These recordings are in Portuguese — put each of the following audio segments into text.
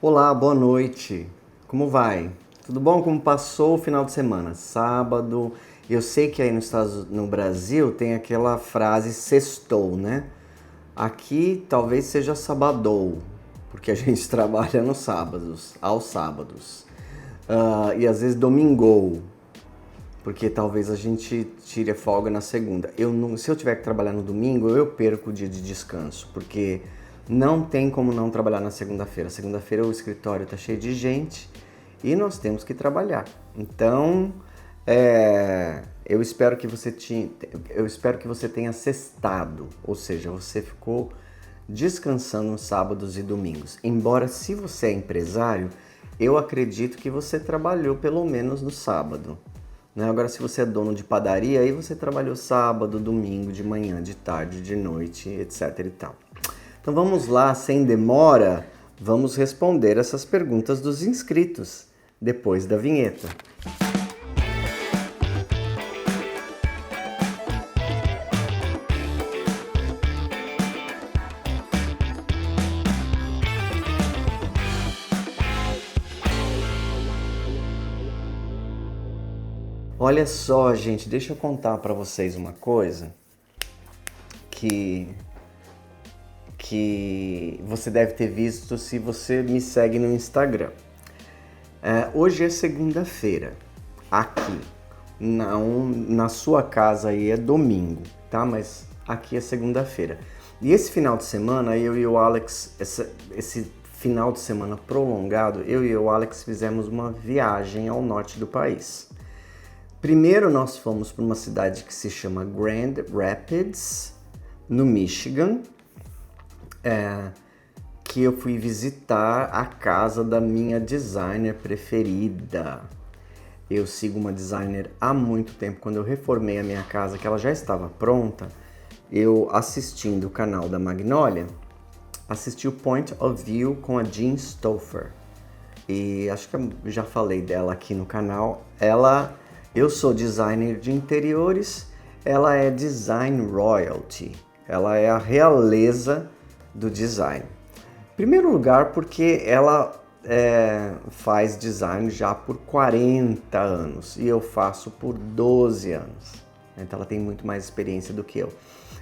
Olá, boa noite. Como vai? Tudo bom? Como passou o final de semana? Sábado. Eu sei que aí no Brasil tem aquela frase sextou, né? Aqui talvez seja sabadou, porque a gente trabalha nos sábados, aos sábados. E às vezes domingou, porque talvez a gente tire a folga na segunda. Se eu tiver que trabalhar no domingo, eu perco o dia de descanso, porque não tem como não trabalhar na segunda-feira. Segunda-feira o escritório está cheio de gente e nós temos que trabalhar. Então, eu espero que você tenha sextado, ou seja, você ficou descansando nos sábados e domingos. Embora, se você é empresário, eu acredito que você trabalhou pelo menos no sábado. Agora, se você é dono de padaria, aí você trabalhou sábado, domingo, de manhã, de tarde, de noite, etc e tal. Então vamos lá, sem demora, vamos responder essas perguntas dos inscritos, depois da vinheta. Olha só, gente, deixa eu contar para vocês uma coisa que você deve ter visto se você me segue no Instagram. Hoje é segunda-feira, aqui. Na sua casa aí é domingo, tá? Mas aqui é segunda-feira. E esse final de semana, eu e o Alex, esse final de semana prolongado, eu e o Alex fizemos uma viagem ao norte do país. Primeiro nós fomos para uma cidade que se chama Grand Rapids, no Michigan, que eu fui visitar a casa da minha designer preferida. Eu sigo uma designer há muito tempo. Quando eu reformei a minha casa, que ela já estava pronta, eu assistindo o canal da Magnolia, assisti o Point of View com a Jean Stauffer. E acho que eu já falei dela aqui no canal. Eu sou designer de interiores, ela é design royalty, ela é a realeza do design. Em primeiro lugar, porque ela faz design já por 40 anos e eu faço por 12 anos. Então ela tem muito mais experiência do que eu.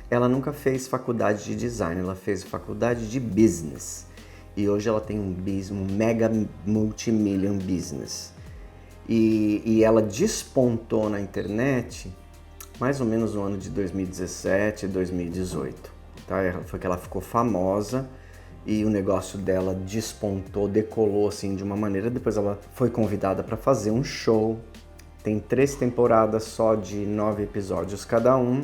Ela nunca fez faculdade de design, ela fez faculdade de business. E hoje ela tem um mega multimillion business. E ela despontou na internet mais ou menos no ano de 2017, 2018. Tá? Foi que ela ficou famosa e o negócio dela despontou, decolou assim de uma maneira. Depois ela foi convidada para fazer um show. Tem 3 temporadas só de 9 episódios cada um.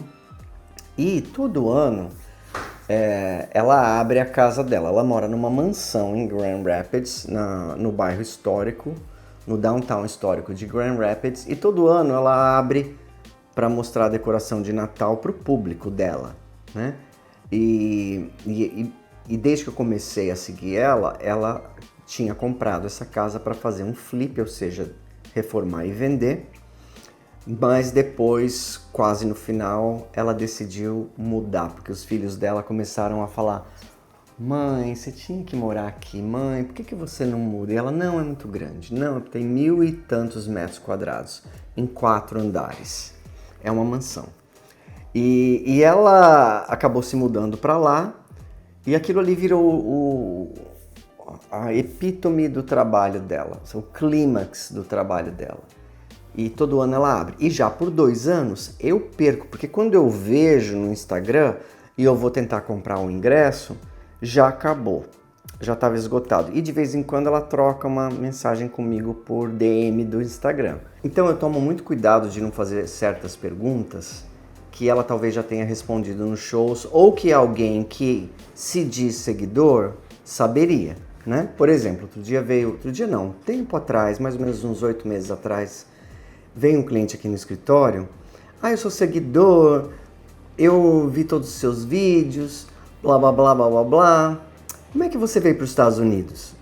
E todo ano ela abre a casa dela. Ela mora numa mansão em Grand Rapids, no bairro histórico, no downtown histórico de Grand Rapids, e todo ano ela abre para mostrar a decoração de Natal para o público dela, né? E desde que eu comecei a seguir ela tinha comprado essa casa para fazer um flip, ou seja, reformar e vender, mas depois, quase no final, ela decidiu mudar, porque os filhos dela começaram a falar: mãe, você tinha que morar aqui, mãe, por que você não muda? E ela: não, é muito grande, não, tem 1000 e tantos metros quadrados, em 4 andares, é uma mansão. E ela acabou se mudando para lá, e aquilo ali virou a epítome do trabalho dela, o clímax do trabalho dela. E todo ano ela abre. E já por 2 anos eu perco, porque quando eu vejo no Instagram e eu vou tentar comprar um ingresso, já acabou, já estava esgotado. E de vez em quando ela troca uma mensagem comigo por DM do Instagram. Então eu tomo muito cuidado de não fazer certas perguntas que ela talvez já tenha respondido nos shows, ou que alguém que se diz seguidor saberia, né? Por exemplo, tempo atrás, mais ou menos uns 8 meses atrás, veio um cliente aqui no escritório: eu sou seguidor, eu vi todos os seus vídeos, blá blá blá blá blá blá. Como é que você veio para os Estados Unidos?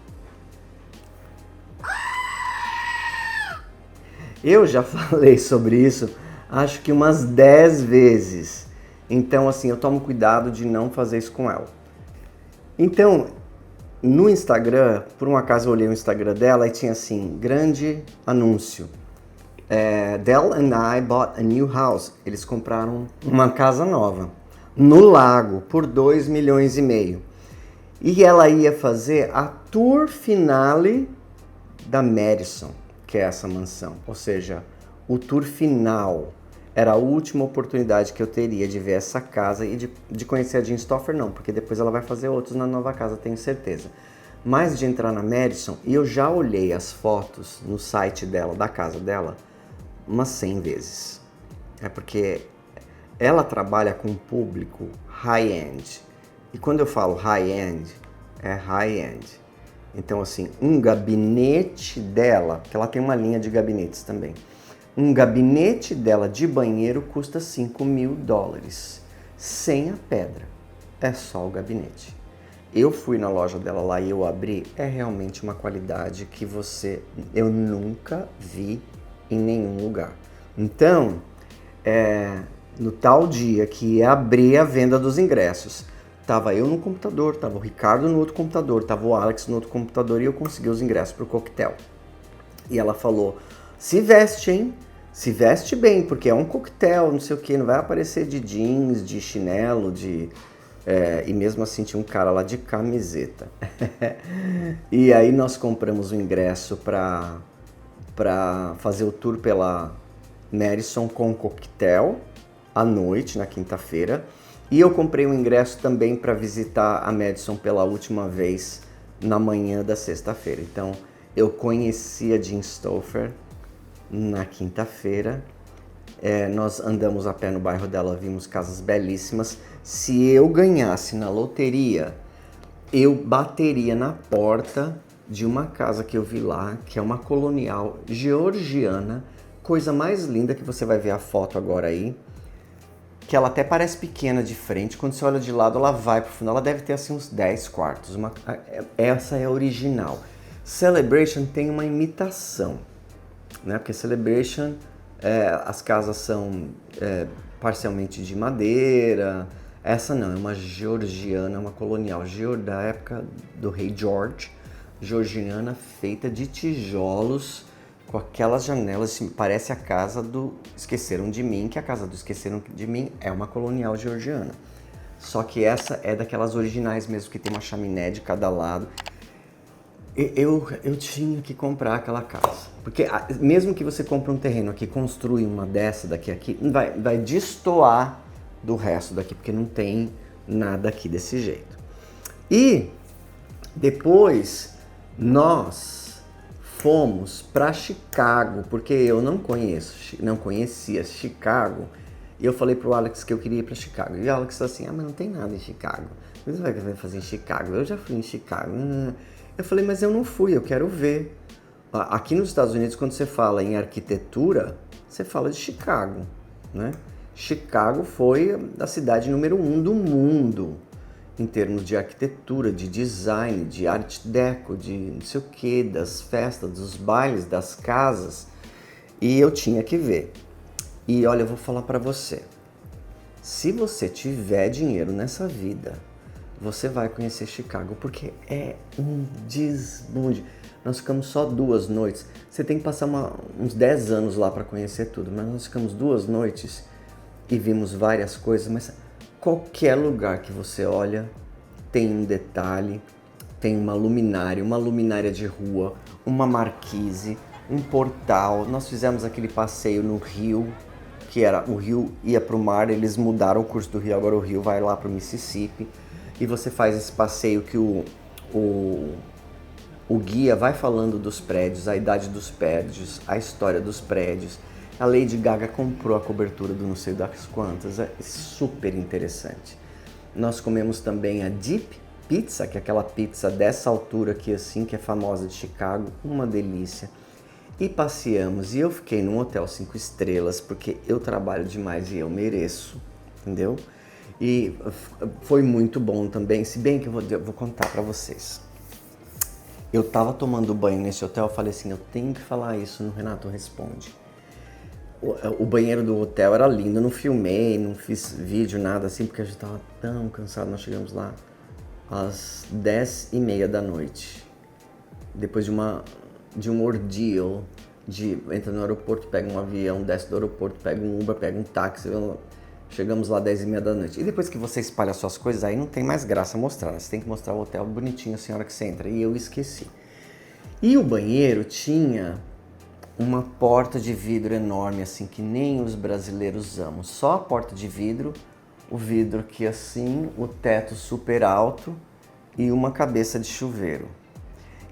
Eu já falei sobre isso, acho que umas 10 vezes. Então, assim, eu tomo cuidado de não fazer isso com ela. Então, No Instagram, por um acaso eu olhei o Instagram dela e tinha assim, grande anúncio. Dell and I bought a new house. Eles compraram uma casa nova no lago por 2,5 milhões. E ela ia fazer a tour finale da Madison, que é essa mansão. Ou seja, o tour final. Era a última oportunidade que eu teria de ver essa casa e de conhecer a Jean Stauffer, não, porque depois ela vai fazer outros na nova casa, tenho certeza. Mas de entrar na Madison, e eu já olhei as fotos no site dela, da casa dela, umas 100 vezes. É porque ela trabalha com um público high-end. E quando eu falo high-end, é high-end. Então, assim, um gabinete dela, que ela tem uma linha de gabinetes também. Um gabinete dela de banheiro custa $5 mil, sem a pedra. É só o gabinete. Eu fui na loja dela lá e eu abri, é realmente uma qualidade que eu nunca vi em nenhum lugar. Então, no tal dia que ia abrir a venda dos ingressos, tava eu no computador, tava o Ricardo no outro computador, tava o Alex no outro computador e eu consegui os ingressos pro coquetel. E ela falou, se veste, hein? Se veste bem, porque é um coquetel, não sei o que, não vai aparecer de jeans, de chinelo, e mesmo assim tinha um cara lá de camiseta. E aí nós compramos o ingresso para fazer o tour pela Madison com coquetel à noite, na quinta-feira. E eu comprei um ingresso também para visitar a Madison pela última vez na manhã da sexta-feira. Então eu conheci a Jean Stauffer na quinta-feira. Nós andamos a pé no bairro dela, vimos casas belíssimas. Se eu ganhasse na loteria, eu bateria na porta de uma casa que eu vi lá, que é uma colonial georgiana, coisa mais linda, que você vai ver a foto agora aí, que ela até parece pequena de frente, quando você olha de lado ela vai pro fundo, ela deve ter assim uns 10 quartos, essa é a original. Celebration tem uma imitação, né? Porque Celebration, as casas são parcialmente de madeira, essa não, é uma georgiana, uma colonial, da época do rei George, georgiana feita de tijolos, com aquelas janelas, parece a casa do Esqueceram de Mim, que a casa do Esqueceram de Mim é uma colonial georgiana. Só que essa é daquelas originais mesmo, que tem uma chaminé de cada lado. Eu tinha que comprar aquela casa. Porque mesmo que você compre um terreno aqui, construa uma dessa daqui, vai destoar do resto daqui, porque não tem nada aqui desse jeito. E depois nós fomos para Chicago, porque eu não conhecia Chicago, e eu falei pro Alex que eu queria ir para Chicago. E o Alex falou assim, mas não tem nada em Chicago. O que você vai fazer em Chicago? Eu já fui em Chicago. Eu falei, mas eu não fui, eu quero ver. Aqui nos Estados Unidos, quando você fala em arquitetura, você fala de Chicago, né? Chicago foi a cidade número 1 do mundo, em termos de arquitetura, de design, de art deco, de não sei o que, das festas, dos bailes, das casas. E eu tinha que ver. E olha, eu vou falar pra você. Se você tiver dinheiro nessa vida, você vai conhecer Chicago, porque é um desbunde. Nós ficamos só 2 noites. Você tem que passar uns 10 anos lá para conhecer tudo, mas nós ficamos 2 noites e vimos várias coisas, mas qualquer lugar que você olha tem um detalhe, tem uma luminária de rua, uma marquise, um portal. Nós fizemos aquele passeio no rio, que era o rio ia para o mar, eles mudaram o curso do rio, agora o rio vai lá para o Mississippi. E você faz esse passeio que o guia vai falando dos prédios, a idade dos prédios, a história dos prédios. A Lady Gaga comprou a cobertura do não sei das quantas, é super interessante. Nós comemos também a Deep Pizza, que é aquela pizza dessa altura aqui assim, que é famosa de Chicago, uma delícia. E passeamos, e eu fiquei num hotel 5 estrelas, porque eu trabalho demais e eu mereço, entendeu? E foi muito bom também, se bem que eu vou contar pra vocês. Eu tava tomando banho nesse hotel, eu falei assim, eu tenho que falar isso no Renato Responde. O banheiro do hotel era lindo, eu não filmei, não fiz vídeo, nada assim, porque a gente tava tão cansado, nós chegamos lá às 10h30 da noite. Depois de um ordeal, entra no aeroporto, pega um avião, desce do aeroporto, pega um Uber, pega um táxi, chegamos lá 10h30 da noite. E depois que você espalha suas coisas, aí não tem mais graça mostrar, né? Você tem que mostrar o hotel bonitinho assim, a hora que você entra. E eu esqueci. E o banheiro tinha uma porta de vidro enorme, assim, que nem os brasileiros amam. Só a porta de vidro, o vidro aqui assim, o teto super alto e uma cabeça de chuveiro.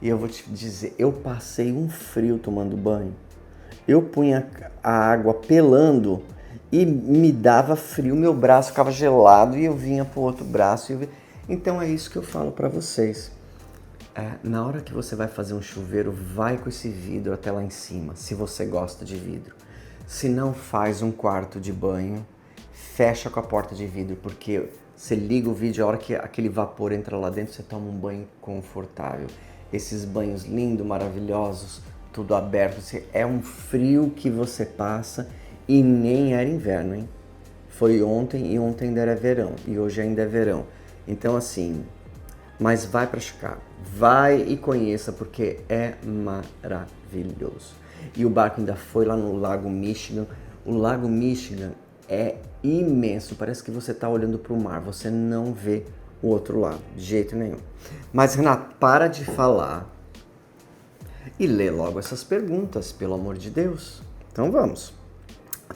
E eu vou te dizer, eu passei um frio tomando banho. Eu punha a água pelando e me dava frio, meu braço ficava gelado e eu vinha pro outro braço. Então é isso que eu falo para vocês. Na hora que você vai fazer um chuveiro, vai com esse vidro até lá em cima, se você gosta de vidro. Se não, faz um quarto de banho, fecha com a porta de vidro, porque você liga o vidro, a hora que aquele vapor entra lá dentro, você toma um banho confortável. Esses banhos lindos, maravilhosos, tudo aberto, é um frio que você passa e nem era inverno, hein? Foi ontem e ontem ainda era verão e hoje ainda é verão. Então assim, mas vai para Chicago, vai e conheça porque é maravilhoso. E o barco ainda foi lá no Lago Michigan. O Lago Michigan é imenso, parece que você está olhando para o mar, você não vê o outro lado, de jeito nenhum. Mas Renato, para de falar e lê logo essas perguntas, pelo amor de Deus. Então vamos.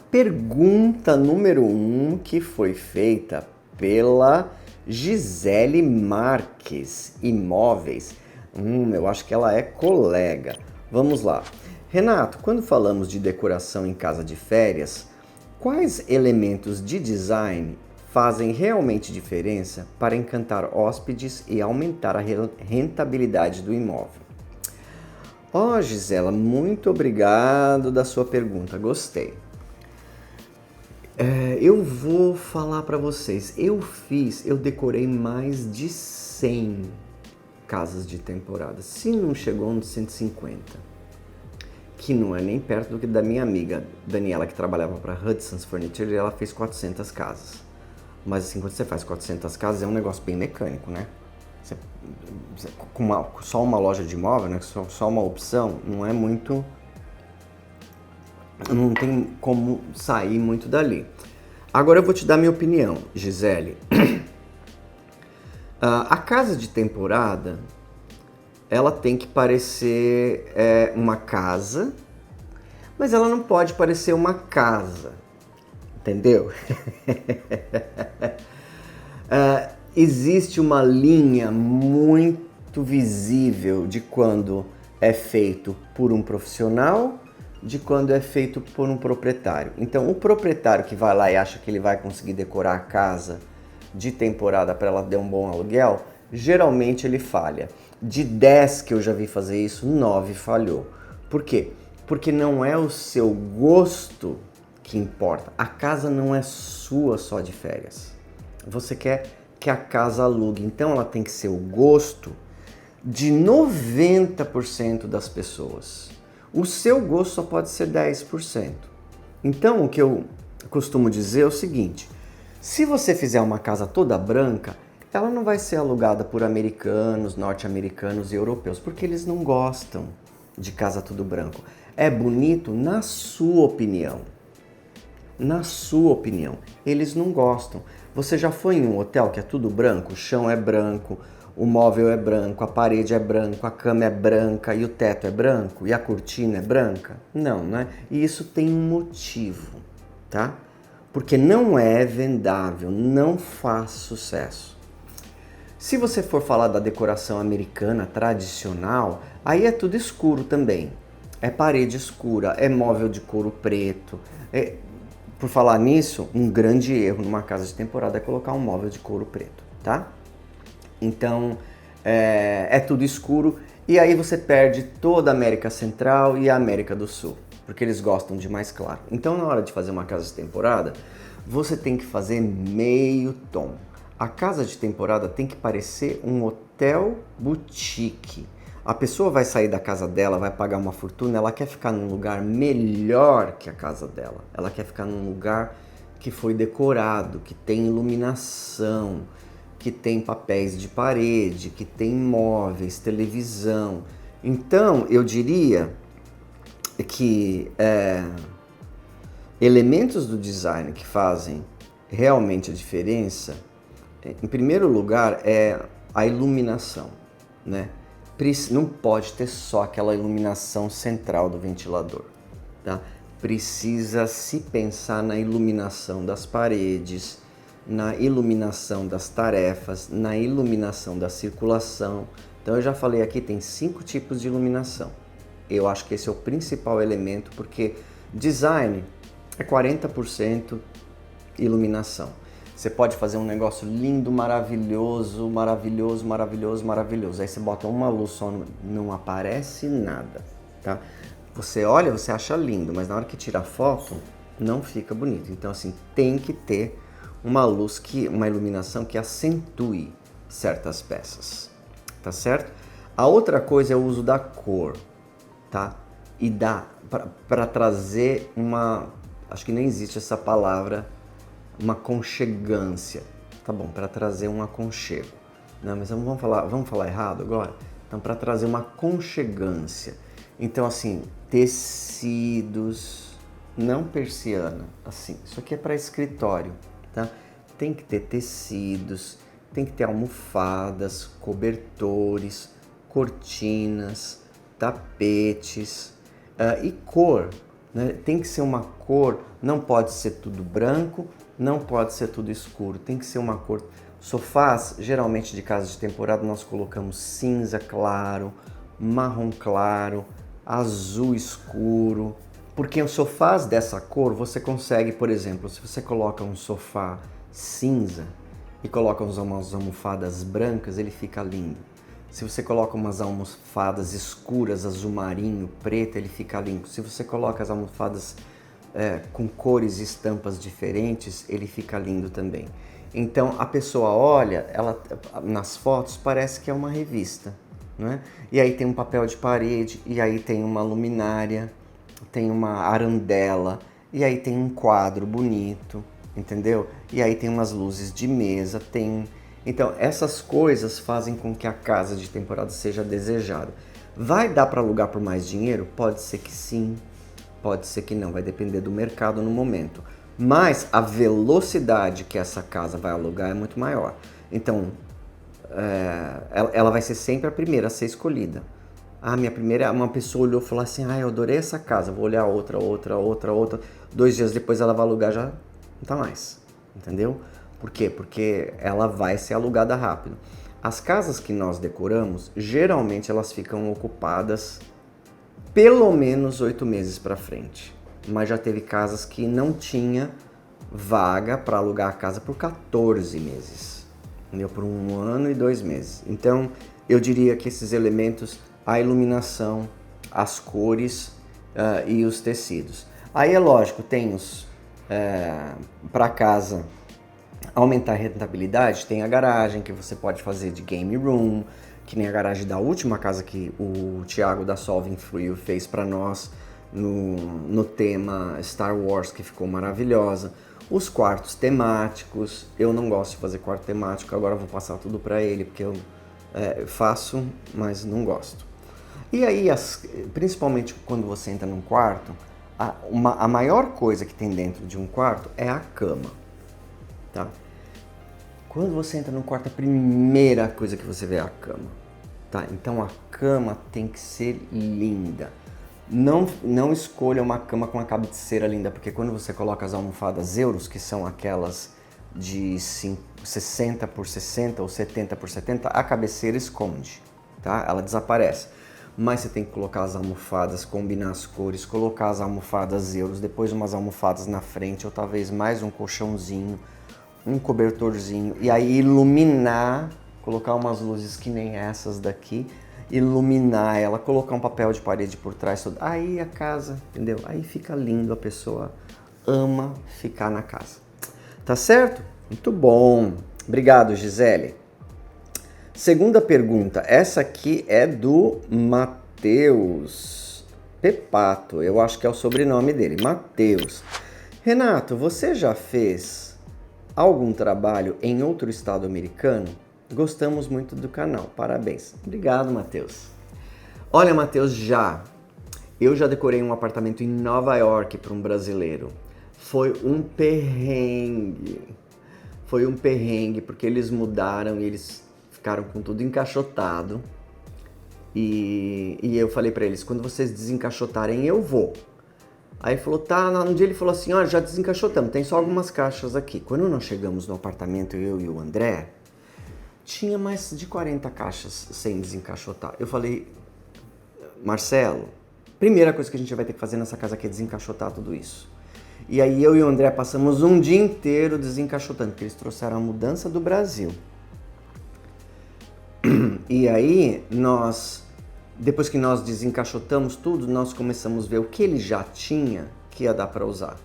Pergunta número 1 que foi feita pela Gisele Marques, Imóveis. Eu acho que ela é colega. Vamos lá. Renato, quando falamos de decoração em casa de férias, quais elementos de design fazem realmente diferença para encantar hóspedes e aumentar a rentabilidade do imóvel? Gisela, muito obrigado da sua pergunta, gostei. Eu vou falar para vocês, eu decorei mais de 100 casas de temporada, se não chegou nos 150, que não é nem perto do que da minha amiga Daniela, que trabalhava para Hudson's Furniture, e ela fez 400 casas. Mas assim, quando você faz 400 casas é um negócio bem mecânico, né? Com só uma loja de imóvel, né? Só uma opção, não é muito... Não tem como sair muito dali. Agora eu vou te dar minha opinião, Gisele. A casa de temporada, ela tem que parecer uma casa, mas ela não pode parecer uma casa, entendeu? Existe uma linha muito visível de quando é feito por um profissional, de quando é feito por um proprietário. Então, o proprietário que vai lá e acha que ele vai conseguir decorar a casa de temporada para ela ter um bom aluguel, geralmente ele falha. De 10 que eu já vi fazer isso, 9 falhou. Por quê? Porque não é o seu gosto que importa. A casa não é sua só de férias. Você quer que a casa alugue, então ela tem que ser o gosto de 90% das pessoas. O seu gosto só pode ser 10%. Então, o que eu costumo dizer é o seguinte: se você fizer uma casa toda branca, ela não vai ser alugada por americanos, norte-americanos e europeus, porque eles não gostam de casa tudo branco. É bonito na sua opinião. Na sua opinião. Eles não gostam. Você já foi em um hotel que é tudo branco? O chão é branco, o móvel é branco, a parede é branco, a cama é branca e o teto é branco e a cortina é branca? Não, né? E isso tem um motivo, tá? Porque não é vendável, não faz sucesso. Se você for falar da decoração americana tradicional, aí é tudo escuro também. É parede escura, é móvel de couro preto. Por falar nisso, um grande erro numa casa de temporada é colocar um móvel de couro preto, tá? Então, é tudo escuro e aí você perde toda a América Central e a América do Sul, porque eles gostam de mais claro. Então, na hora de fazer uma casa de temporada, você tem que fazer meio tom. A casa de temporada tem que parecer um hotel boutique. A pessoa vai sair da casa dela, vai pagar uma fortuna, ela quer ficar num lugar melhor que a casa dela. Ela quer ficar num lugar que foi decorado, que tem iluminação, que tem papéis de parede, que tem móveis, televisão. Então, eu diria que elementos do design que fazem realmente a diferença, em primeiro lugar, é a iluminação, né? Não pode ter só aquela iluminação central do ventilador, tá? Precisa se pensar na iluminação das paredes, na iluminação das tarefas, na iluminação da circulação. Então eu já falei aqui, tem 5 tipos de iluminação. Eu acho que esse é o principal elemento, porque design é 40% iluminação. Você pode fazer um negócio lindo, maravilhoso, maravilhoso, maravilhoso, maravilhoso. Aí você bota uma luz só, não aparece nada, tá? Você olha, você acha lindo, mas na hora que tira a foto, não fica bonito. Então, assim, tem que ter uma luz, uma iluminação que acentue certas peças, tá certo? A outra coisa é o uso da cor, tá? E dá para trazer acho que nem existe essa palavra, uma aconchegância, tá bom? Para trazer um aconchego. Não, mas vamos falar errado agora? Então, para trazer uma aconchegância. Então, assim, tecidos, não persiana, assim, isso aqui é para escritório, tá? Tem que ter tecidos, tem que ter almofadas, cobertores, cortinas, tapetes e cor, né? Tem que ser uma cor, não pode ser tudo branco, não pode ser tudo escuro, tem que ser uma cor. Sofás, geralmente de casa de temporada, nós colocamos cinza claro, marrom claro, azul escuro, porque os sofás dessa cor você consegue, por exemplo, se você coloca um sofá cinza e coloca umas almofadas brancas, ele fica lindo. Se você coloca umas almofadas escuras, azul marinho, preto, ele fica lindo. Se você coloca as almofadas com cores e estampas diferentes, ele fica lindo também. Então a pessoa olha, nas fotos parece que é uma revista, né? E aí tem um papel de parede, e aí tem uma luminária, tem uma arandela, e aí tem um quadro bonito, entendeu? E aí tem umas luzes de mesa, Então essas coisas fazem com que a casa de temporada seja desejada. Vai dar para alugar por mais dinheiro? Pode ser que sim, pode ser que não, vai depender do mercado no momento. Mas a velocidade que essa casa vai alugar é muito maior. Então, ela vai ser sempre a primeira a ser escolhida. Uma pessoa olhou e falou assim, eu adorei essa casa, vou olhar outra. 2 dias depois ela vai alugar, já não tá mais, entendeu? Por quê? Porque ela vai ser alugada rápido. As casas que nós decoramos, geralmente elas ficam ocupadas pelo menos 8 meses para frente. Mas já teve casas que não tinha vaga para alugar a casa por 14 meses. Entendeu? Por 1 ano e 2 meses. Então, eu diria que esses elementos, a iluminação, as cores e os tecidos. Aí é lógico, tem para casa aumentar a rentabilidade, tem a garagem que você pode fazer de game room, que nem a garagem da última casa que o Thiago da Solving Fluid fez para nós no tema Star Wars, que ficou maravilhosa. Os quartos temáticos, eu não gosto de fazer quarto temático, agora eu vou passar tudo para ele, porque eu faço, mas não gosto. E aí, principalmente quando você entra num quarto, a maior coisa que tem dentro de um quarto é a cama, tá? Quando você entra num quarto, a primeira coisa que você vê é a cama, tá? Então a cama tem que ser linda. Não escolha uma cama com a cabeceira linda, porque quando você coloca as almofadas euros, que são aquelas de 60 por 60 ou 70 por 70, a cabeceira esconde, tá? Ela desaparece. Mas você tem que colocar as almofadas, combinar as cores, colocar as almofadas euros, depois umas almofadas na frente, ou talvez mais um colchãozinho, um cobertorzinho, e aí iluminar, colocar umas luzes que nem essas daqui, iluminar ela, colocar um papel de parede por trás, tudo. Aí a casa, entendeu? Aí fica lindo, a pessoa ama ficar na casa. Tá certo? Muito bom. Obrigado, Gisele. Segunda pergunta, essa aqui é do Matheus Pepato, eu acho que é o sobrenome dele, Matheus. Renato, você já fez algum trabalho em outro estado americano? Gostamos muito do canal, parabéns. Obrigado, Matheus. Olha, Matheus, eu já decorei um apartamento em Nova York para um brasileiro. Foi um perrengue. Foi um perrengue, porque eles mudaram e eles ficaram com tudo encaixotado. E eu falei para eles, quando vocês desencaixotarem, eu vou. Aí ele falou, tá, um dia ele falou assim, ó, já desencaixotamos, tem só algumas caixas aqui. Quando nós chegamos no apartamento, eu e o André, tinha mais de 40 caixas sem desencaixotar. Eu falei, Marcelo, primeira coisa que a gente vai ter que fazer nessa casa aqui é desencaixotar tudo isso. E aí eu e o André passamos um dia inteiro desencaixotando, porque eles trouxeram a mudança do Brasil. E aí depois que nós desencaixotamos tudo, nós começamos a ver o que ele já tinha que ia dar para usar.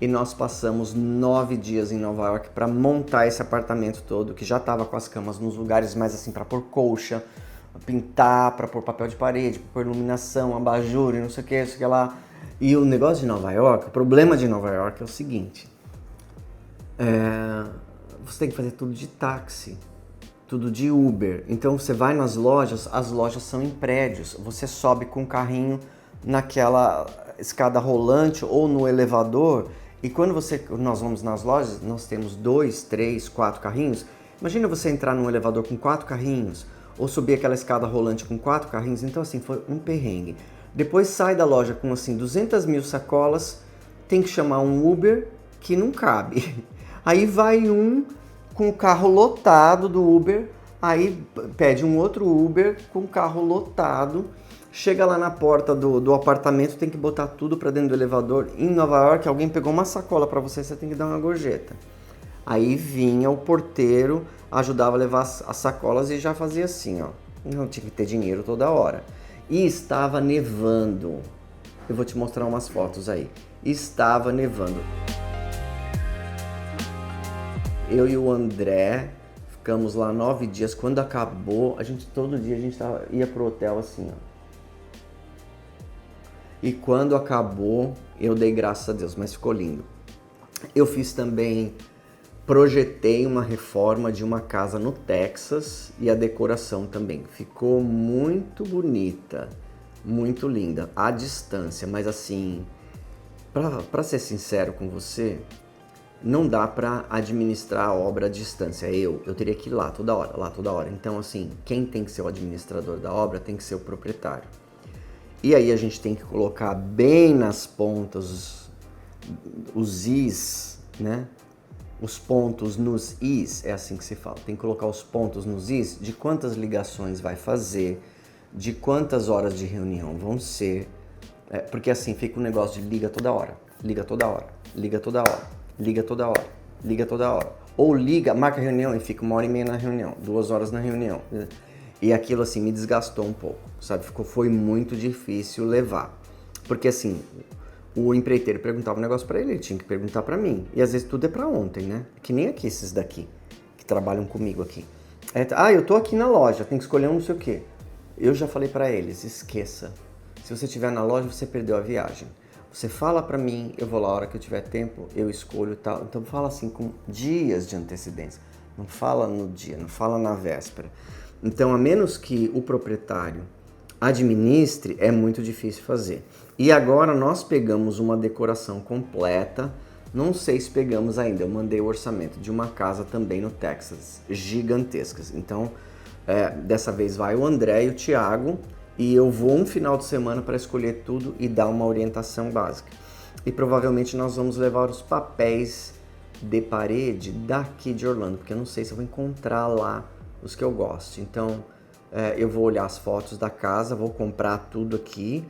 E nós passamos 9 dias em Nova York para montar esse apartamento todo, que já estava com as camas nos lugares mais assim para pôr colcha, pintar, para pôr papel de parede, para pôr iluminação, abajur e não sei o que lá. E o negócio de Nova York, o problema de Nova York é o seguinte, você tem que fazer tudo de táxi, tudo de Uber. Então você vai nas lojas, as lojas são em prédios, você sobe com o carrinho naquela escada rolante ou no elevador, e quando nós vamos nas lojas, nós temos 2, 3, 4 carrinhos. Imagina você entrar num elevador com 4 carrinhos, ou subir aquela escada rolante com 4 carrinhos. Então assim, foi um perrengue. Depois sai da loja com assim 200 mil sacolas, tem que chamar um Uber que não cabe. Aí vai um com o carro lotado do Uber, aí pede um outro Uber com o carro lotado, chega lá na porta do apartamento, tem que botar tudo para dentro do elevador. Em Nova York, alguém pegou uma sacola para você, você tem que dar uma gorjeta. Aí vinha o porteiro, ajudava a levar as sacolas e já fazia assim, ó. Não tinha que ter dinheiro toda hora. E estava nevando. Eu vou te mostrar umas fotos aí. Estava nevando. Eu e o André ficamos lá 9 dias. Quando acabou, todo dia a gente ia pro hotel assim, ó. E quando acabou, eu dei graças a Deus, mas ficou lindo. Eu fiz também, projetei uma reforma de uma casa no Texas e a decoração também. Ficou muito bonita, muito linda, à distância, mas assim, para ser sincero com você, não dá para administrar a obra à distância. Eu teria que ir lá toda hora. Então assim, quem tem que ser o administrador da obra tem que ser o proprietário. E aí a gente tem que colocar bem nas pontas os is, né? Os pontos nos is, é assim que se fala. Tem que colocar os pontos nos is de quantas ligações vai fazer, de quantas horas de reunião vão ser. Porque assim fica um negócio de liga toda hora, liga toda hora, liga toda hora, liga toda hora, liga toda hora. Ou liga, marca a reunião e fica 1h30 na reunião, 2 horas na reunião. E aquilo assim me desgastou um pouco, sabe? Foi muito difícil levar. Porque assim, o empreiteiro perguntava um negócio pra ele tinha que perguntar pra mim. E às vezes tudo é pra ontem, né? Que nem aqui esses daqui, que trabalham comigo aqui. Eu tô aqui na loja, tem que escolher um não sei o quê. Eu já falei pra eles, esqueça. Se você estiver na loja, você perdeu a viagem. Você fala pra mim, eu vou lá a hora que eu tiver tempo, eu escolho e tal. Então fala assim com dias de antecedência. Não fala no dia, não fala na véspera. Então, a menos que o proprietário administre, é muito difícil fazer. E agora nós pegamos uma decoração completa, não sei se pegamos ainda, eu mandei o orçamento de uma casa também no Texas, gigantescas. Então, dessa vez vai o André e o Thiago, e eu vou um final de semana para escolher tudo e dar uma orientação básica. E provavelmente nós vamos levar os papéis de parede daqui de Orlando, porque eu não sei se eu vou encontrar lá os que eu gosto. Então, eu vou olhar as fotos da casa, vou comprar tudo aqui,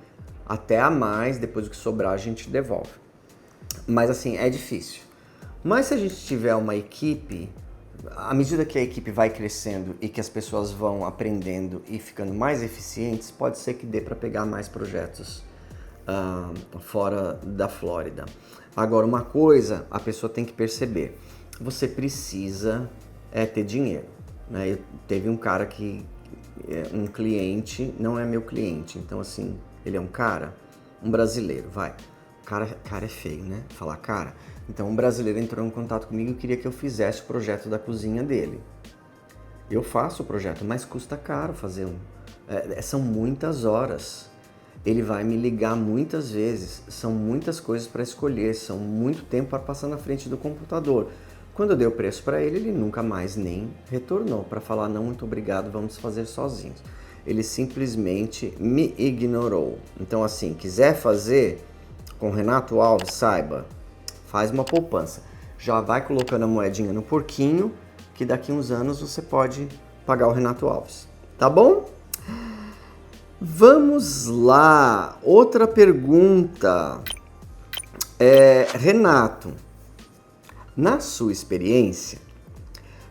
até a mais, depois do que sobrar a gente devolve. Mas assim, é difícil. Mas se a gente tiver uma equipe, à medida que a equipe vai crescendo e que as pessoas vão aprendendo e ficando mais eficientes, pode ser que dê para pegar mais projetos fora da Flórida. Agora, uma coisa a pessoa tem que perceber, você precisa ter dinheiro. Né? Teve um cara um cliente, não é meu cliente, então assim, ele é um cara, um brasileiro, Cara é feio, né? Falar cara. Então um brasileiro entrou em contato comigo e queria que eu fizesse o projeto da cozinha dele. Eu faço o projeto, mas custa caro fazer um. São muitas horas. Ele vai me ligar muitas vezes. São muitas coisas para escolher, são muito tempo para passar na frente do computador. Quando eu dei o preço para ele, ele nunca mais nem retornou para falar não, muito obrigado, vamos fazer sozinhos. Ele simplesmente me ignorou. Então assim, quiser fazer com Renato Alves, saiba, faz uma poupança. Já vai colocando a moedinha no porquinho, que daqui uns anos você pode pagar o Renato Alves. Tá bom? Vamos lá. Outra pergunta. Renato, na sua experiência,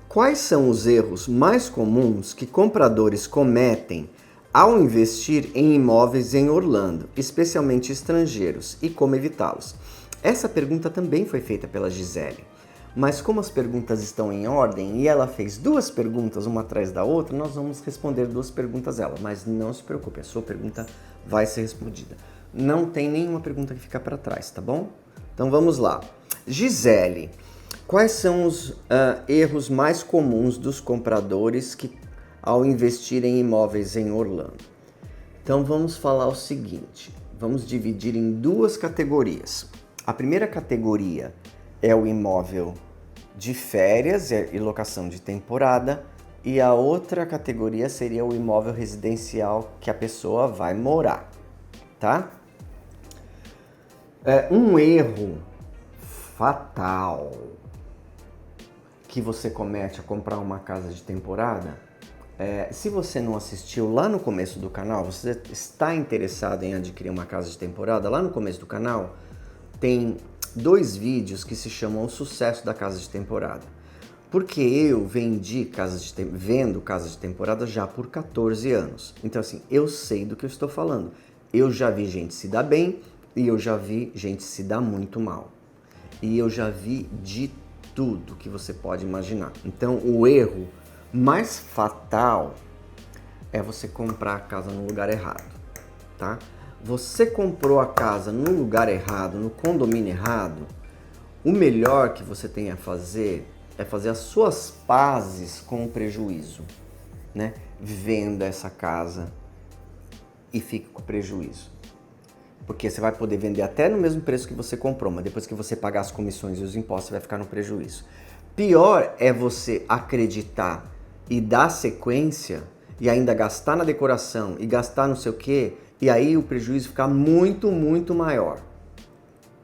quais são os erros mais comuns que compradores cometem ao investir em imóveis em Orlando, especialmente estrangeiros, e como evitá-los? Essa pergunta também foi feita pela Gisele, mas como as perguntas estão em ordem e ela fez duas perguntas uma atrás da outra, nós vamos responder duas perguntas dela, mas não se preocupe, a sua pergunta vai ser respondida. Não tem nenhuma pergunta que fica para trás, tá bom? Então vamos lá. Gisele, quais são os erros mais comuns dos compradores ao investir em imóveis em Orlando? Então vamos falar o seguinte, vamos dividir em duas categorias. A primeira categoria é o imóvel de férias e locação de temporada, e a outra categoria seria o imóvel residencial que a pessoa vai morar, tá? Um erro fatal que você comete a comprar uma casa de temporada, se você não assistiu lá no começo do canal, você está interessado em adquirir uma casa de temporada, lá no começo do canal tem 2 vídeos que se chamam O Sucesso da Casa de Temporada. Porque eu vendo casas de temporada já por 14 anos. Então assim, eu sei do que eu estou falando. Eu já vi gente se dar bem e eu já vi gente se dar muito mal. E eu já vi de tudo que você pode imaginar. Então o erro mais fatal é você comprar a casa no lugar errado, tá? Você comprou a casa no lugar errado, no condomínio errado, o melhor que você tem a fazer é fazer as suas pazes com o prejuízo, né? Venda essa casa e fique com prejuízo. Porque você vai poder vender até no mesmo preço que você comprou, mas depois que você pagar as comissões e os impostos, você vai ficar no prejuízo. Pior é você acreditar e dar sequência e ainda gastar na decoração e gastar não sei o quê, e aí o prejuízo fica muito, muito maior.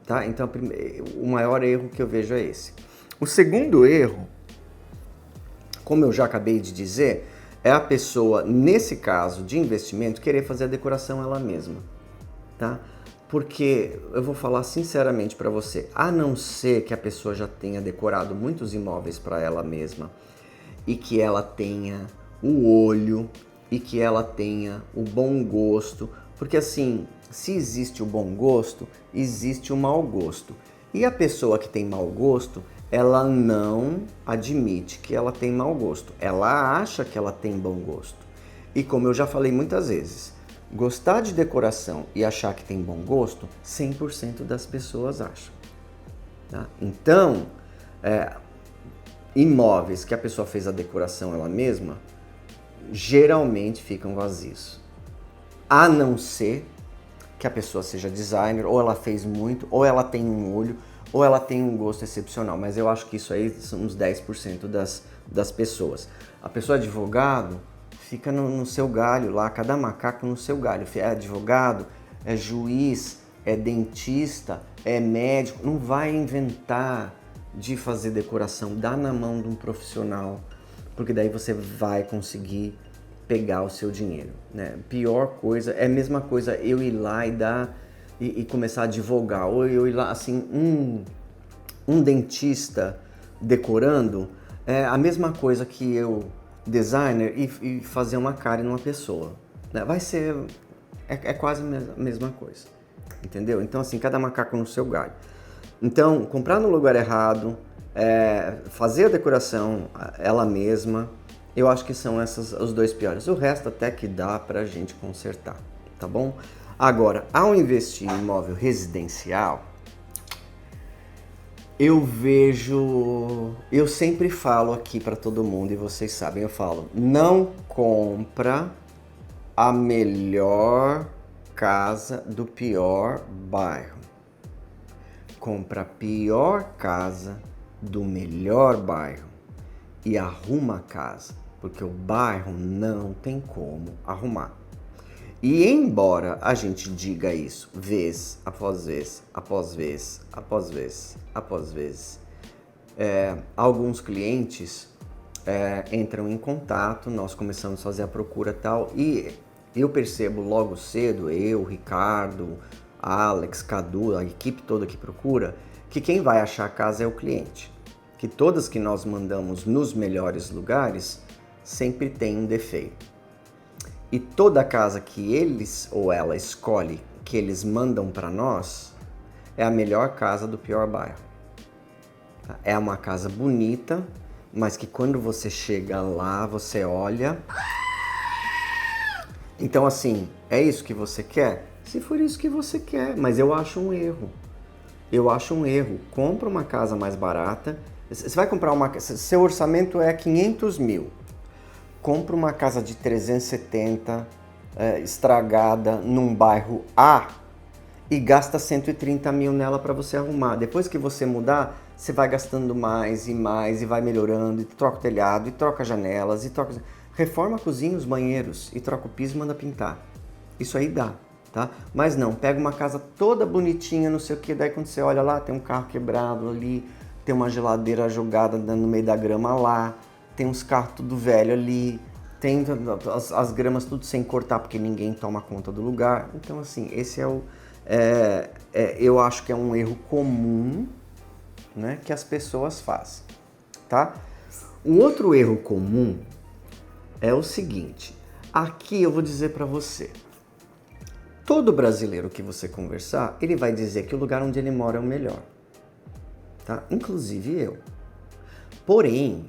Tá? Então, o maior erro que eu vejo é esse. O segundo erro, como eu já acabei de dizer, é a pessoa, nesse caso de investimento, querer fazer a decoração ela mesma. Tá? Porque, eu vou falar sinceramente para você, a não ser que a pessoa já tenha decorado muitos imóveis para ela mesma e que ela tenha o olho e que ela tenha o bom gosto, porque assim, se existe o bom gosto, existe o mau gosto. E a pessoa que tem mau gosto, ela não admite que ela tem mau gosto. Ela acha que ela tem bom gosto. E como eu já falei muitas vezes, gostar de decoração e achar que tem bom gosto, 100% das pessoas acham. Tá? Então, imóveis que a pessoa fez a decoração ela mesma, geralmente ficam vazios. A não ser que a pessoa seja designer, ou ela fez muito, ou ela tem um olho, ou ela tem um gosto excepcional. Mas eu acho que isso aí são uns 10% das pessoas. A pessoa advogado fica no seu galho lá, cada macaco no seu galho. É advogado, é juiz, é dentista, é médico. Não vai inventar de fazer decoração, dá na mão de um profissional, porque daí você vai conseguir pegar o seu dinheiro, né? Pior coisa, é a mesma coisa eu ir lá e começar a advogar, ou eu ir lá, assim, um dentista decorando, é a mesma coisa que eu, designer, e fazer uma cárie numa pessoa, né? Vai ser, quase a mesma coisa, entendeu? Então assim, cada macaco no seu galho. Então, comprar no lugar errado, fazer a decoração ela mesma, eu acho que são os 2 piores. O resto até que dá pra gente consertar, tá bom? Agora, ao investir em imóvel residencial, eu sempre falo aqui para todo mundo, e vocês sabem, eu falo, não compra a melhor casa do pior bairro. Compra a pior casa do melhor bairro e arruma a casa, porque o bairro não tem como arrumar. E embora a gente diga isso vez após vez, após vez, após vez, após vez, alguns clientes entram em contato, nós começamos a fazer a procura e tal, e eu percebo logo cedo, eu, Ricardo, Alex, Cadu, a equipe toda que procura, que quem vai achar a casa é o cliente. Que todas que nós mandamos nos melhores lugares sempre tem um defeito. E toda casa que eles ou ela escolhe, que eles mandam para nós, é a melhor casa do pior bairro. É uma casa bonita, mas que quando você chega lá, você olha... Então assim, é isso que você quer? Se for isso que você quer, mas eu acho um erro. Eu acho um erro. Compra uma casa mais barata. Você vai comprar uma... Seu orçamento é 500 mil. Compra uma casa de 370, estragada, num bairro A e gasta 130 mil nela para você arrumar. Depois que você mudar, você vai gastando mais e mais e vai melhorando, e troca o telhado, e troca janelas, e troca... Reforma a cozinha, os banheiros, e troca o piso e manda pintar. Isso aí dá, tá? Mas não, pega uma casa toda bonitinha, não sei o que, daí quando você olha lá, tem um carro quebrado ali, tem uma geladeira jogada no meio da grama lá, tem uns carros tudo velho ali, tem as gramas tudo sem cortar porque ninguém toma conta do lugar. Então assim, esse eu acho que é um erro comum, né, que as pessoas fazem, tá? Um outro erro comum é o seguinte, aqui eu vou dizer para você, todo brasileiro que você conversar, ele vai dizer que o lugar onde ele mora é o melhor, tá? Inclusive eu. Porém,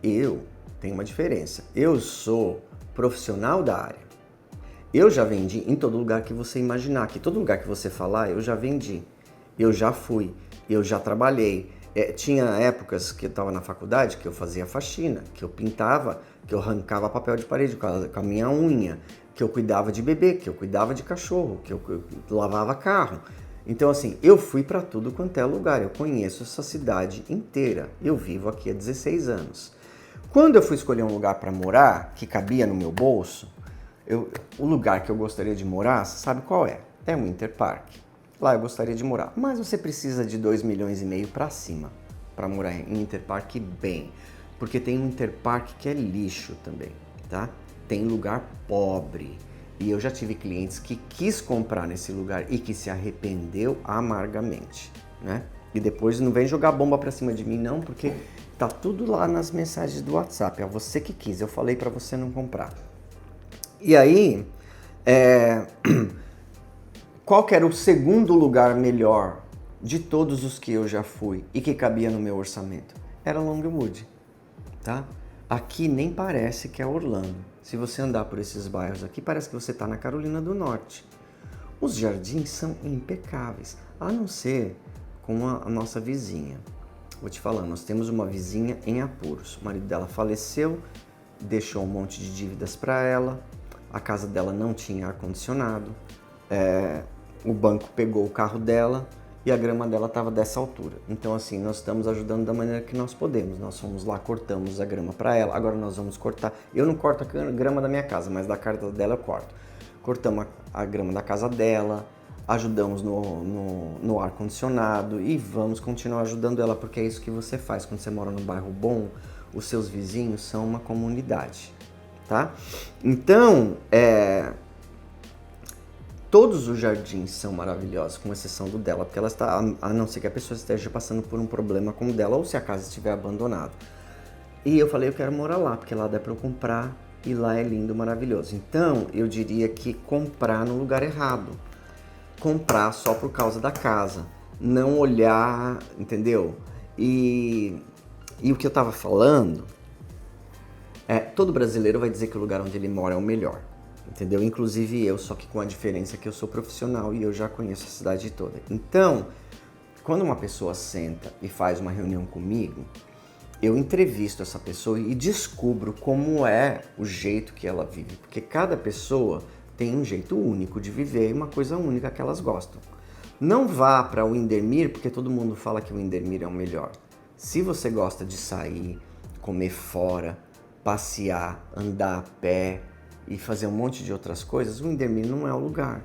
eu tenho uma diferença. Eu sou profissional da área. Eu já vendi em todo lugar que você imaginar. Que todo lugar que você falar, eu já vendi. Eu já fui. Eu já trabalhei. Tinha épocas que eu estava na faculdade que eu fazia faxina, que eu pintava, que eu arrancava papel de parede com a minha unha, que eu cuidava de bebê, que eu cuidava de cachorro, que eu lavava carro. Então assim, eu fui para tudo quanto é lugar. Eu conheço essa cidade inteira. Eu vivo aqui há 16 anos. Quando eu fui escolher um lugar para morar, que cabia no meu bolso, o lugar que eu gostaria de morar, sabe qual é? É um Interpark. Lá eu gostaria de morar. Mas você precisa de 2,5 milhões para cima para morar em Interpark bem. Porque tem um Interpark que é lixo também, tá? Tem lugar pobre. E eu já tive clientes que quis comprar nesse lugar e que se arrependeu amargamente, né? E depois não vem jogar bomba pra cima de mim não, porque tá tudo lá nas mensagens do WhatsApp. É você que quis, eu falei pra você não comprar. E aí, qual que era o segundo lugar melhor de todos os que eu já fui e que cabia no meu orçamento? Era Longwood, tá? Aqui nem parece que é Orlando. Se você andar por esses bairros aqui, parece que você está na Carolina do Norte. Os jardins são impecáveis, a não ser com a nossa vizinha. Vou te falar, nós temos uma vizinha em apuros. O marido dela faleceu, deixou um monte de dívidas para ela, a casa dela não tinha ar-condicionado, o banco pegou o carro dela e a grama dela estava dessa altura. Então assim, nós estamos ajudando da maneira que nós podemos. Nós fomos lá, cortamos a grama para ela, agora nós vamos cortar. Eu não corto a grama da minha casa, mas da casa dela eu corto. Cortamos a grama da casa dela, ajudamos no ar-condicionado e vamos continuar ajudando ela, porque é isso que você faz quando você mora num bairro bom, os seus vizinhos são uma comunidade, tá? Então, todos os jardins são maravilhosos, com exceção do dela, porque ela está, a não ser que a pessoa esteja passando por um problema como o dela, ou se a casa estiver abandonada. E eu falei, eu quero morar lá, porque lá dá para eu comprar e lá é lindo, maravilhoso. Então, eu diria que comprar no lugar errado. Comprar só por causa da casa, não olhar, entendeu? E o que eu tava falando, todo brasileiro vai dizer que o lugar onde ele mora é o melhor. entendeu? Inclusive eu, só que com a diferença que eu sou profissional e eu já conheço a cidade toda. Então, quando uma pessoa senta e faz uma reunião comigo, eu entrevisto essa pessoa e descubro como é o jeito que ela vive, porque cada pessoa tem um jeito único de viver e uma coisa única que elas gostam. Não vá para o Windermere porque todo mundo fala que o Windermere é o melhor. Se você gosta de sair, comer fora, passear, andar a pé e fazer um monte de outras coisas, o Windermere não é o lugar,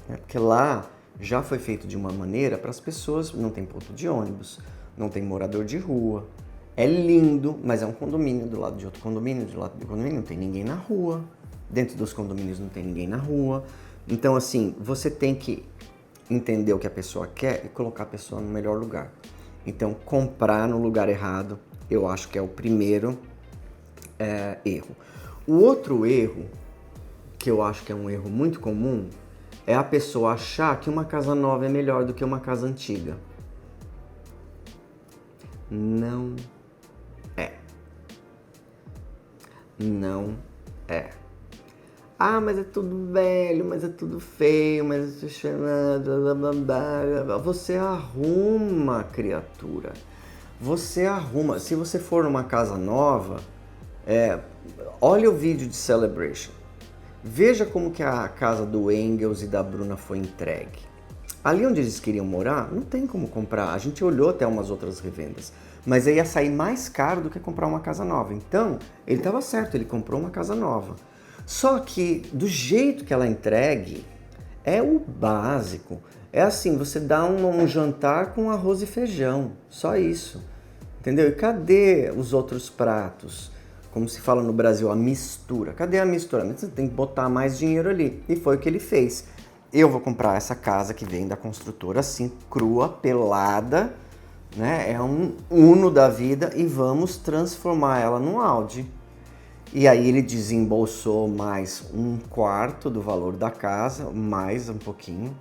né? Porque lá já foi feito de uma maneira para as pessoas, não tem ponto de ônibus, não tem morador de rua. É lindo, mas é um condomínio do lado de outro condomínio, do lado do condomínio não tem ninguém na rua. Dentro dos condomínios não tem ninguém na rua. Então, assim, você tem que entender o que a pessoa quer e colocar a pessoa no melhor lugar. Então, comprar no lugar errado, eu acho que é o primeiro erro. O outro erro, que eu acho que é um erro muito comum, é a pessoa achar que uma casa nova é melhor do que uma casa antiga. Não é. Não é. Ah, mas é tudo velho, mas é tudo feio, mas você arruma, criatura. Você arruma. Se você for numa casa nova, olha o vídeo de Celebration. Veja como que a casa do Engels e da Bruna foi entregue. Ali onde eles queriam morar, não tem como comprar. A gente olhou até umas outras revendas, mas aí ia sair mais caro do que comprar uma casa nova. Então, ele estava certo, ele comprou uma casa nova. Só que do jeito que ela é entregue, é o básico. É assim, você dá um jantar com arroz e feijão, só isso. Entendeu? E cadê os outros pratos? Como se fala no Brasil, a mistura. Cadê a mistura? Você tem que botar mais dinheiro ali. E foi o que ele fez. Eu vou comprar essa casa que vem da construtora, assim, crua, pelada, né? É um Uno da vida e vamos transformar ela num Audi. E aí ele desembolsou mais um quarto do valor da casa, mais um pouquinho,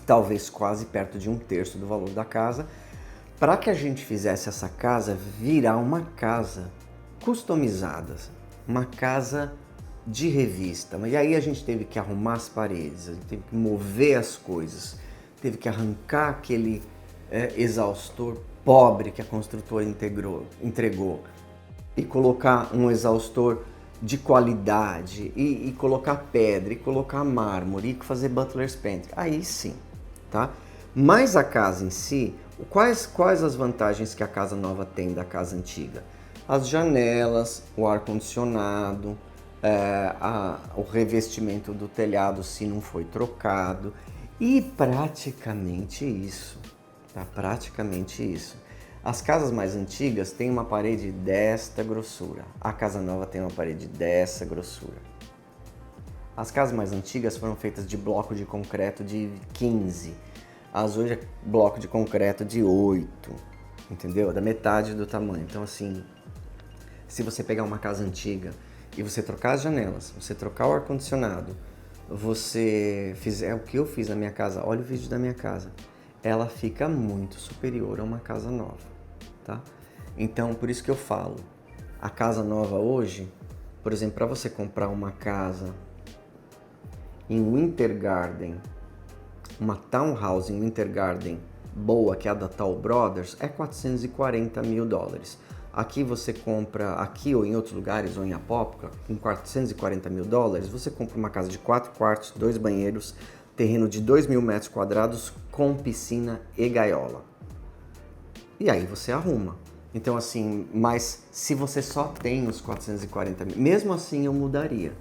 talvez quase perto de um terço do valor da casa, para que a gente fizesse essa casa virar uma casa customizada, uma casa de revista. E aí a gente teve que arrumar as paredes, a gente teve que mover as coisas, teve que arrancar aquele exaustor pobre que a construtora entregou e colocar um exaustor de qualidade e colocar pedra e colocar mármore e fazer butler's paint. Aí sim, tá? Mas a casa em si, quais as vantagens que a casa nova tem da casa antiga? As janelas, o ar-condicionado, o revestimento do telhado se não foi trocado e praticamente isso, tá? Praticamente isso. As casas mais antigas têm uma parede desta grossura, a casa nova tem uma parede dessa grossura. As casas mais antigas foram feitas de bloco de concreto de 15, as hoje é bloco de concreto de 8, entendeu? Da metade do tamanho. Então assim, se você pegar uma casa antiga e você trocar as janelas, você trocar o ar-condicionado, você fizer o que eu fiz na minha casa, olha o vídeo da minha casa, ela fica muito superior a uma casa nova, tá? Então, por isso que eu falo, a casa nova hoje, por exemplo, para você comprar uma casa em Winter Garden, uma townhouse em Winter Garden boa, que é a da Tall Brothers, é 440 mil dólares. Aqui você compra, aqui ou em outros lugares, ou em Apópoca, com 440 mil dólares, você compra uma casa de 4 quartos, 2 banheiros, terreno de 2.000 metros quadrados com piscina e gaiola. E aí você arruma. Então assim, mas se você só tem os 440 mil, mesmo assim eu mudaria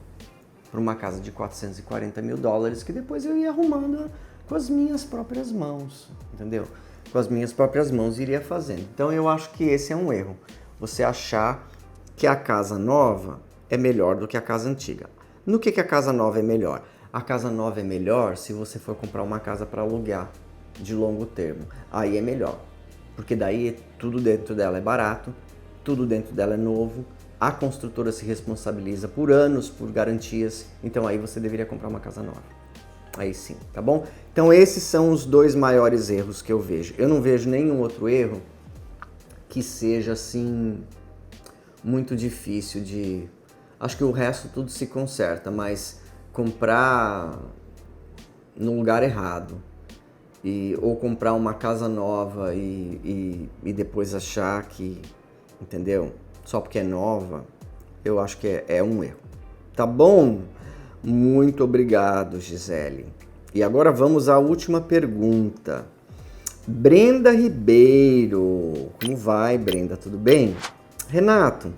para uma casa de 440 mil dólares, que depois eu ia arrumando com as minhas próprias mãos, entendeu? Com as minhas próprias mãos iria fazendo. Então eu acho que esse é um erro. Você achar que a casa nova é melhor do que a casa antiga. No que a casa nova é melhor? A casa nova é melhor se você for comprar uma casa para alugar de longo termo. Aí é melhor, porque daí tudo dentro dela é barato, tudo dentro dela é novo, a construtora se responsabiliza por anos, por garantias, então aí você deveria comprar uma casa nova. Aí sim, tá bom? Então esses são os 2 maiores erros que eu vejo. Eu não vejo nenhum outro erro que seja assim muito difícil de... Acho que o resto tudo se conserta, mas comprar no lugar errado. Ou comprar uma casa nova e depois achar que, entendeu? Só porque é nova, eu acho que é um erro. Tá bom? Muito obrigado, Gisele. E agora vamos à última pergunta. Brenda Ribeiro. Como vai, Brenda? Tudo bem? Renato,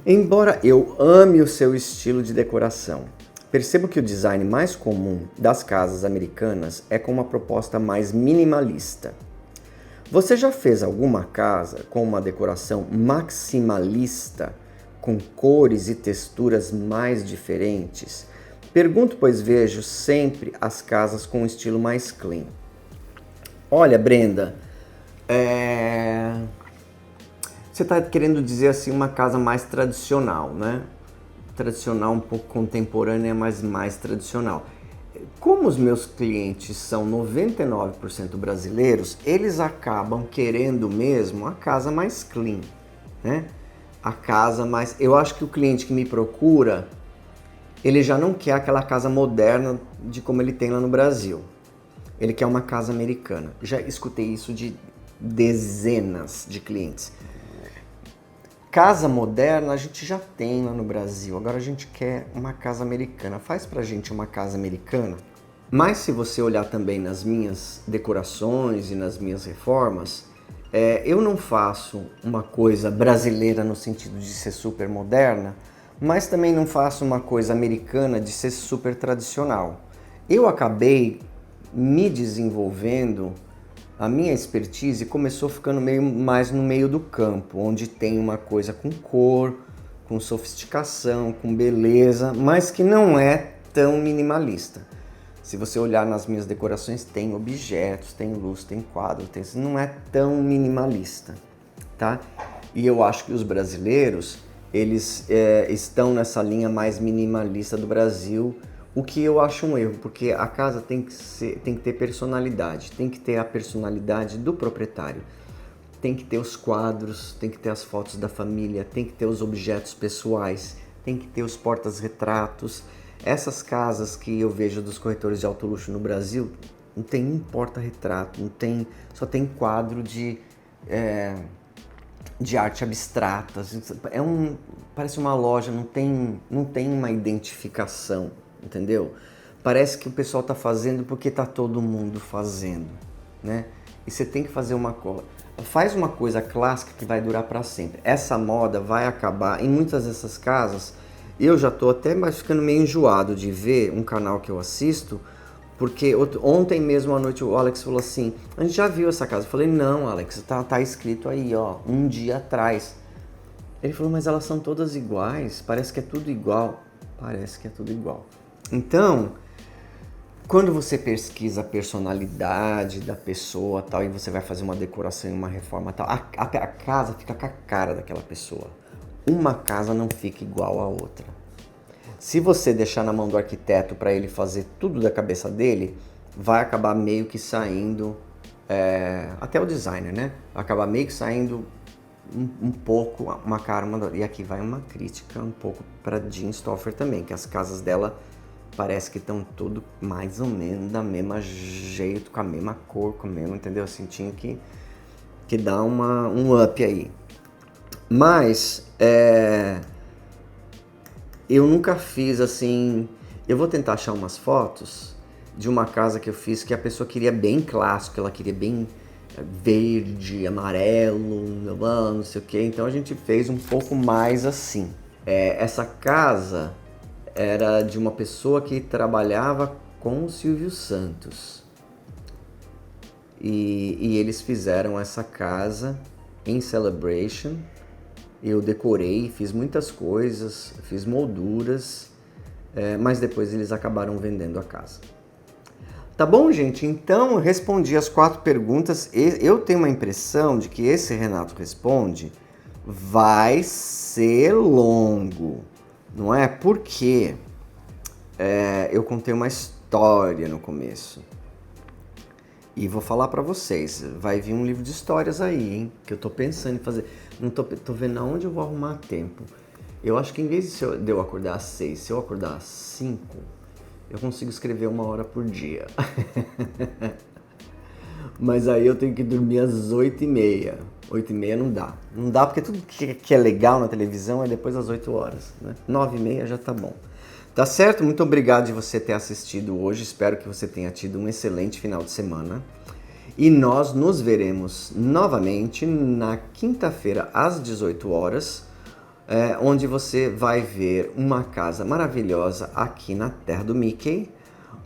embora eu ame o seu estilo de decoração, percebo que o design mais comum das casas americanas é com uma proposta mais minimalista. Você já fez alguma casa com uma decoração maximalista, com cores e texturas mais diferentes? Pergunto, pois vejo sempre as casas com um estilo mais clean. Olha, Brenda, você está querendo dizer assim uma casa mais tradicional, né? Tradicional, um pouco contemporânea, mas mais tradicional. Como os meus clientes são 99% brasileiros, eles acabam querendo mesmo a casa mais clean, né? A casa mais... Eu acho que o cliente que me procura, ele já não quer aquela casa moderna de como ele tem lá no Brasil. Ele quer uma casa americana. Já escutei isso de dezenas de clientes. Casa moderna a gente já tem lá no Brasil, agora a gente quer uma casa americana. Faz pra gente uma casa americana. Mas se você olhar também nas minhas decorações e nas minhas reformas, eu não faço uma coisa brasileira no sentido de ser super moderna, mas também não faço uma coisa americana de ser super tradicional. Eu acabei me desenvolvendo. A minha expertise começou ficando mais no meio do campo, onde tem uma coisa com cor, com sofisticação, com beleza, mas que não é tão minimalista. Se você olhar nas minhas decorações, tem objetos, tem luz, tem quadro, não é tão minimalista, tá? E eu acho que os brasileiros, eles estão nessa linha mais minimalista do Brasil, o que eu acho um erro, porque a casa tem que ter personalidade, tem que ter a personalidade do proprietário. Tem que ter os quadros, tem que ter as fotos da família, tem que ter os objetos pessoais, tem que ter os portas-retratos. Essas casas que eu vejo dos corretores de alto luxo no Brasil, não tem um porta-retrato, só tem quadro de arte abstrata. Parece uma loja, não tem uma identificação. Entendeu? Parece que o pessoal está fazendo porque está todo mundo fazendo, né? E você tem que fazer faz uma coisa clássica que vai durar para sempre. Essa moda vai acabar em muitas dessas casas. Eu já estou até ficando meio enjoado de ver um canal que eu assisto, porque ontem mesmo à noite o Alex falou assim: a gente já viu essa casa. Eu falei: não, Alex, tá escrito aí, ó, um dia atrás. Ele falou: mas elas são todas iguais, parece que é tudo igual. Parece que é tudo igual. Então, quando você pesquisa a personalidade da pessoa tal, e você vai fazer uma decoração e uma reforma tal, a casa fica com a cara daquela pessoa. Uma casa não fica igual a outra. Se você deixar na mão do arquiteto para ele fazer tudo da cabeça dele, vai acabar meio que saindo, até o designer, né? Vai acabar meio que saindo um pouco uma cara, e aqui vai uma crítica um pouco para Jean Stauffer também, que as casas dela parece que estão tudo mais ou menos da mesma jeito, com a mesma cor, com a mesma, entendeu? Assim, tinha que dar um up aí. Mas, eu nunca fiz assim... Eu vou tentar achar umas fotos de uma casa que eu fiz que a pessoa queria bem clássico, ela queria bem verde, amarelo, não sei o que. Então a gente fez um pouco mais assim. Essa casa era de uma pessoa que trabalhava com o Silvio Santos. E eles fizeram essa casa em Celebration. Eu decorei, fiz muitas coisas, fiz molduras, mas depois eles acabaram vendendo a casa. Tá bom, gente? Então eu respondi as 4 perguntas. Eu tenho uma impressão de que esse Renato Responde vai ser longo, não é? Porque eu contei uma história no começo. E vou falar pra vocês, vai vir um livro de histórias aí, hein? Que eu tô pensando em fazer. Não tô vendo aonde eu vou arrumar tempo. Eu acho que em vez de eu acordar às 6, se eu acordar às 5, eu consigo escrever 1 hora por dia. Mas aí eu tenho que dormir às 8h30. 8h30 não dá. Não dá porque tudo que é legal na televisão é depois das 8 horas, né? 9h30 já tá bom. Tá certo? Muito obrigado de você ter assistido hoje. Espero que você tenha tido um excelente final de semana. E nós nos veremos novamente na quinta-feira às 18 horas, onde você vai ver uma casa maravilhosa aqui na terra do Mickey,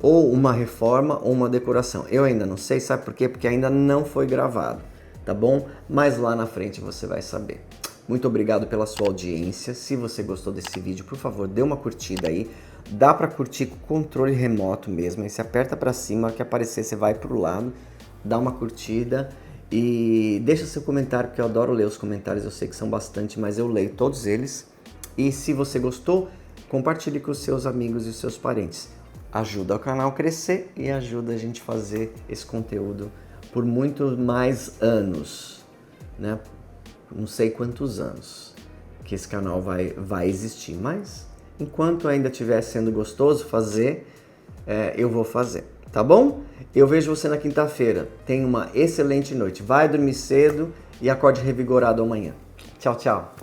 ou uma reforma ou uma decoração. Eu ainda não sei, sabe por quê? Porque ainda não foi gravado, tá bom? Mas lá na frente você vai saber. Muito obrigado pela sua audiência. Se você gostou desse vídeo, por favor, dê uma curtida aí. Dá para curtir com controle remoto mesmo. Aí você aperta para cima, que aparecer, você vai pro lado, dá uma curtida e deixa seu comentário, porque eu adoro ler os comentários. Eu sei que são bastante, mas eu leio todos eles. E se você gostou, compartilhe com os seus amigos e os seus parentes. Ajuda o canal a crescer e ajuda a gente a fazer esse conteúdo por muito mais anos, né? Não sei quantos anos que esse canal vai existir, mas enquanto ainda estiver sendo gostoso fazer, eu vou fazer, tá bom? Eu vejo você na quinta-feira. Tenha uma excelente noite. Vai dormir cedo e acorde revigorado amanhã. Tchau, tchau.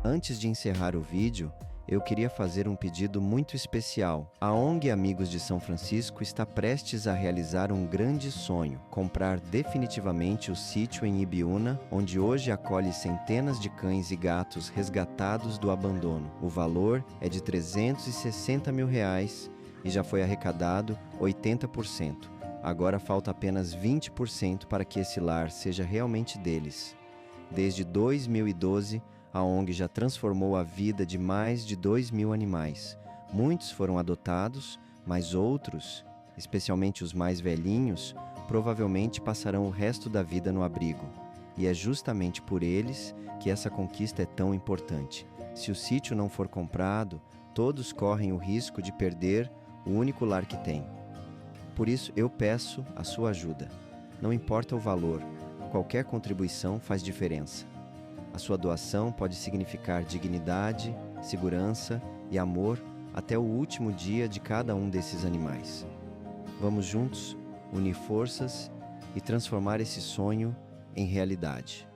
Antes de encerrar o vídeo, eu queria fazer um pedido muito especial. A ONG Amigos de São Francisco está prestes a realizar um grande sonho: comprar definitivamente o sítio em Ibiúna, onde hoje acolhe centenas de cães e gatos resgatados do abandono. O valor é de R$360 mil e já foi arrecadado 80%. Agora falta apenas 20% para que esse lar seja realmente deles. Desde 2012, a ONG já transformou a vida de mais de 2.000 animais. Muitos foram adotados, mas outros, especialmente os mais velhinhos, provavelmente passarão o resto da vida no abrigo. E é justamente por eles que essa conquista é tão importante. Se o sítio não for comprado, todos correm o risco de perder o único lar que têm. Por isso, eu peço a sua ajuda. Não importa o valor, qualquer contribuição faz diferença. A sua doação pode significar dignidade, segurança e amor até o último dia de cada um desses animais. Vamos juntos unir forças e transformar esse sonho em realidade.